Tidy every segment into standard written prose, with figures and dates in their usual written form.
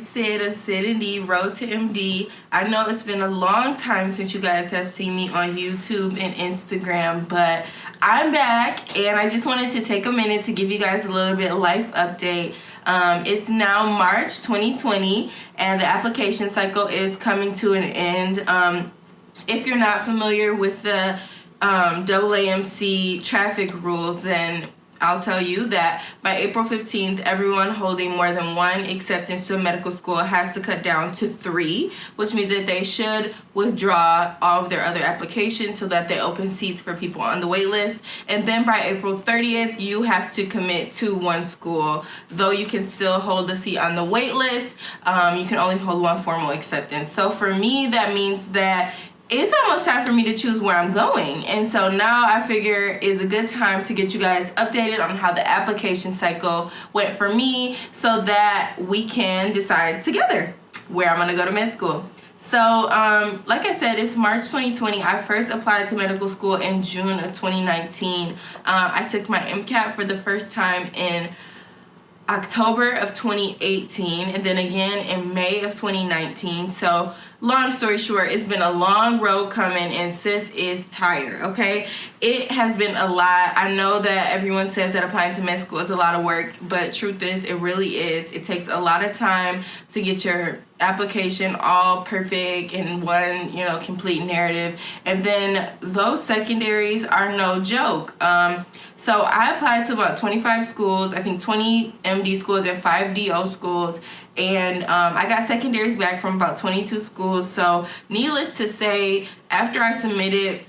it's Sid of Sid and D, Road to MD. I know it's been a long time since you guys have seen me on YouTube and Instagram, but I'm back and I just wanted to take a minute to give you guys a little bit life update. It's now March 2020 and the application cycle is coming to an end. If you're not familiar with the AAMC traffic rules, then I'll tell you that by April 15th, everyone holding more than one acceptance to a medical school has to cut down to 3, which means that they should withdraw all of their other applications so that they open seats for people on the wait list. And then by April 30th, you have to commit to one school. Though you can still hold a seat on the wait list, you can only hold one formal acceptance. So for me, that means that it's almost time for me to choose where I'm going. And so now I figure it's a good time to get you guys updated on how the application cycle went for me so that we can decide together where I'm gonna go to med school. So like I said, it's March 2020. I first applied to medical school in June of 2019. I took my MCAT for the first time in October of 2018 and then again in May of 2019. So long story short, it's been a long road coming and sis is tired, okay? It has been a lot. I know that everyone says that applying to med school is a lot of work, but truth is, it really is. It takes a lot of time to get your application all perfect in one, complete narrative. And then those secondaries are no joke. So I applied to about 25 schools, I think 20 MD schools and 5 DO schools. And I got secondaries back from about 22 schools. So needless to say, after I submitted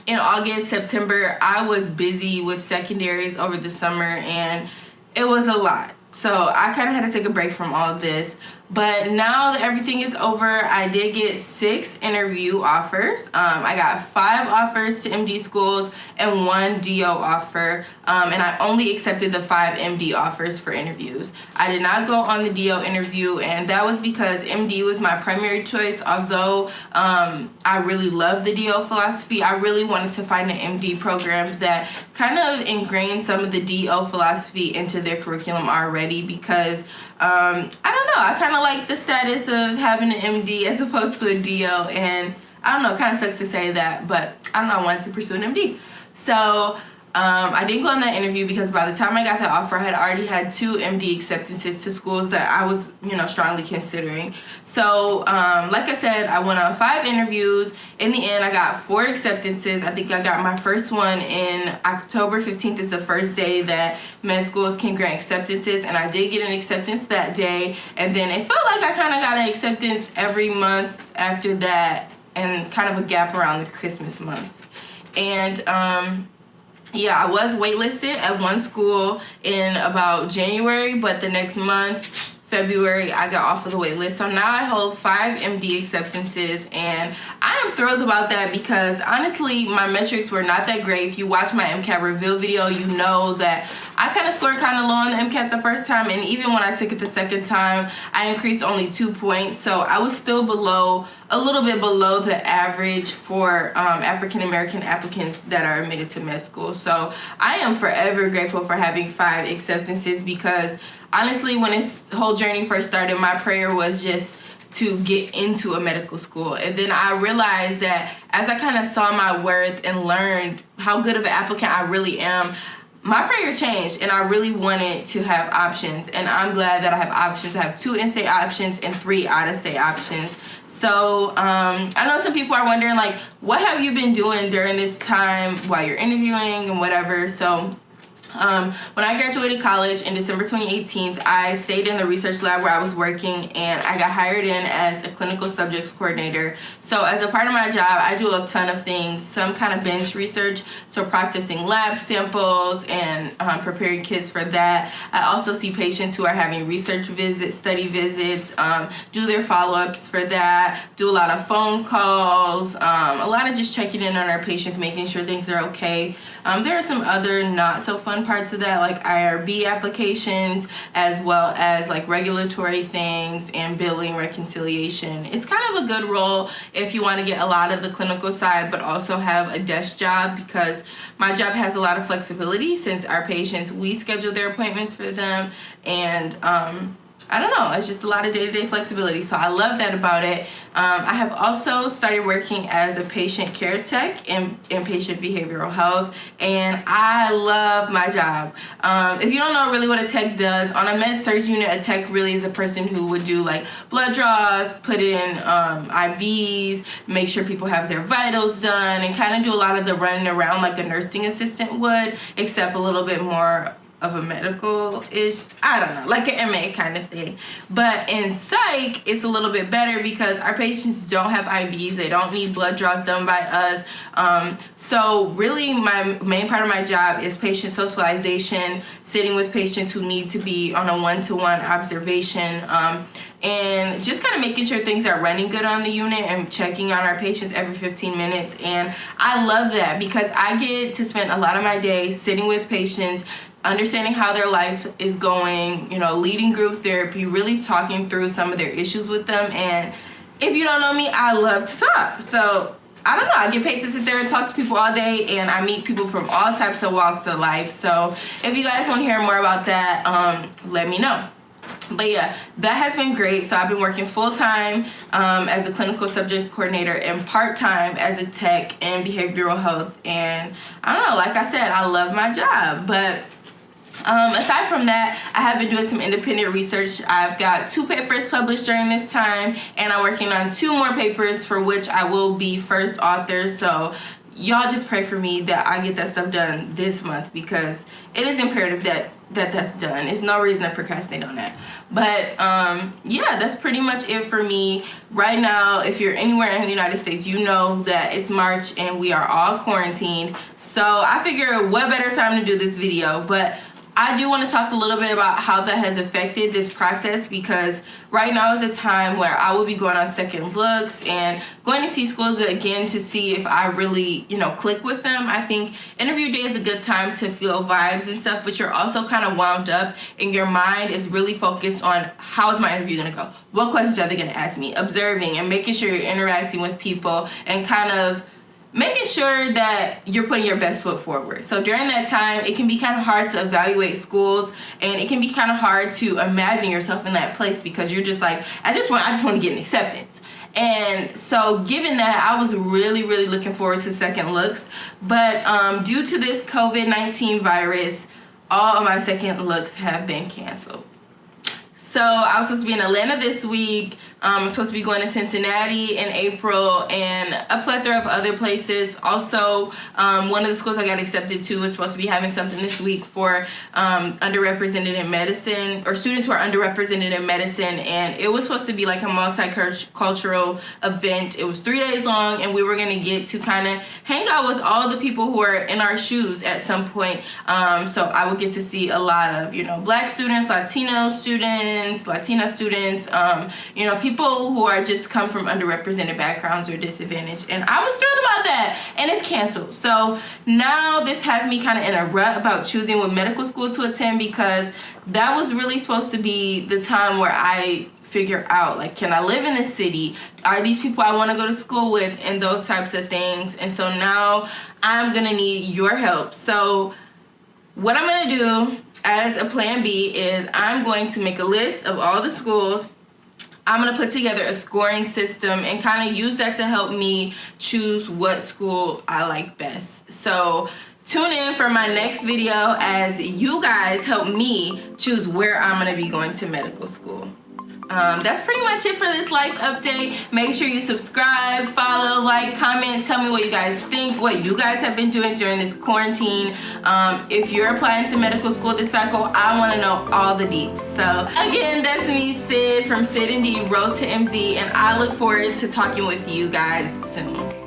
in August, September, I was busy with secondaries over the summer and it was a lot. So I kind of had to take a break from all of this. But now that everything is over, I did get 6 interview offers. I got 5 offers to MD schools and 1 DO offer. And I only accepted the 5 MD offers for interviews. I did not go on the DO interview, and that was because MD was my primary choice. Although I really love the DO philosophy, I really wanted to find an MD program that kind of ingrained some of the DO philosophy into their curriculum already because I don't know, I kind of like the status of having an MD as opposed to a DO, and I don't know, it kind of sucks to say that, but I don't know, I wanted to pursue an MD. So I didn't go on that interview because by the time I got that offer, I had already had 2 MD acceptances to schools that I was, strongly considering. So like I said, I went on 5 interviews. In the end, I got 4 acceptances. I think I got my first one in October 15th is the first day that med schools can grant acceptances, and I did get an acceptance that day. And then it felt like I kind of got an acceptance every month after that, and kind of a gap around the Christmas months. And yeah, I was waitlisted at one school in about January, but the next month, February, I got off of the wait list. So now I hold 5 MD acceptances, and I am thrilled about that because honestly, my metrics were not that great. If you watch my MCAT reveal video, you know that I kind of scored kind of low on the MCAT the first time, and even when I took it the second time, I increased only 2 points. So I was still a little bit below the average for African American applicants that are admitted to med school. So I am forever grateful for having 5 acceptances because honestly, when this whole journey first started, my prayer was just to get into a medical school. And then I realized that as I kind of saw my worth and learned how good of an applicant I really am, my prayer changed and I really wanted to have options. And I'm glad that I have options. I have 2 in-state options and 3 out-of-state options. So I know some people are wondering, like, what have you been doing during this time while you're interviewing and whatever? So when I graduated college in December 2018, I stayed in the research lab where I was working, and I got hired in as a clinical subjects coordinator. So as a part of my job, I do a ton of things, some kind of bench research, so processing lab samples and preparing kits for that. I also see patients who are having research visits, study visits, do their follow-ups for that, do a lot of phone calls, a lot of just checking in on our patients, making sure things are okay. There are some other not so fun parts of that, like IRB applications, as well as like regulatory things and billing reconciliation. It's kind of a good role if you want to get a lot of the clinical side, but also have a desk job, because my job has a lot of flexibility since our patients, we schedule their appointments for them, and I don't know, it's just a lot of day-to-day flexibility, so I love that about it. I have also started working as a patient care tech in patient behavioral health, and I love my job. If you don't know really what a tech does, on a med surg unit, a tech really is a person who would do like blood draws, put in IVs, make sure people have their vitals done, and kind of do a lot of the running around like a nursing assistant would, except a little bit more of a medical-ish, I don't know, like an MA kind of thing. But in psych, it's a little bit better because our patients don't have IVs, they don't need blood draws done by us. So really my main part of my job is patient socialization, sitting with patients who need to be on a one-to-one observation, and just kind of making sure things are running good on the unit and checking on our patients every 15 minutes. And I love that because I get to spend a lot of my day sitting with patients, understanding how their life is going, you know, leading group therapy, really talking through some of their issues with them. And if you don't know me, I love to talk. So I don't know, I get paid to sit there and talk to people all day, and I meet people from all types of walks of life. So if you guys want to hear more about that, let me know. But yeah, that has been great. So I've been working full-time as a clinical subjects coordinator and part-time as a tech in behavioral health. And I don't know, like I said, I love my job. But aside from that, I have been doing some independent research. I've got 2 papers published during this time, and I'm working on 2 more papers for which I will be first author. So y'all just pray for me that I get that stuff done this month, because it is imperative that that's done. There's no reason to procrastinate on that. But yeah, that's pretty much it for me right now. If you're anywhere in the United States, you know that it's March and we are all quarantined. So I figure what better time to do this video. But I do want to talk a little bit about how that has affected this process, because right now is a time where I will be going on second looks and going to see schools again to see if I really, you know, click with them. I think interview day is a good time to feel vibes and stuff, but you're also kind of wound up and your mind is really focused on how is my interview going to go? What questions are they going to ask me? Observing and making sure you're interacting with people and kind of making sure that you're putting your best foot forward. So during that time, it can be kind of hard to evaluate schools, and it can be kind of hard to imagine yourself in that place, because you're just like, at this point, I just want to get an acceptance. And so given that, I was really, really looking forward to second looks. But due to this COVID-19 virus, all of my second looks have been canceled. So I was supposed to be in Atlanta this week. I'm supposed to be going to Cincinnati in April and a plethora of other places. Also, one of the schools I got accepted to is supposed to be having something this week for underrepresented in medicine, or students who are underrepresented in medicine. And it was supposed to be like a multicultural event. It was 3 days long, and we were going to get to kind of hang out with all the people who are in our shoes at some point. So I would get to see a lot of, you know, Black students, Latina students, you know, people who are just come from underrepresented backgrounds or disadvantaged. And I was thrilled about that, and it's canceled. So now this has me kind of in a rut about choosing what medical school to attend, because that was really supposed to be the time where I figure out, like, can I live in this city? Are these people I want to go to school with? And those types of things. And so now I'm going to need your help. So what I'm going to do as a plan B is I'm going to make a list of all the schools. I'm going to put together a scoring system and kind of use that to help me choose what school I like best. So tune in for my next video as you guys help me choose where I'm going to be going to medical school. That's pretty much it for this life update. Make sure you subscribe, follow, like, comment, tell me what you guys think, what you guys have been doing during this quarantine. If you're applying to medical school this cycle, I want to know all the deets. So again, that's me, Sid, from Sid and D Road to MD, and I look forward to talking with you guys soon.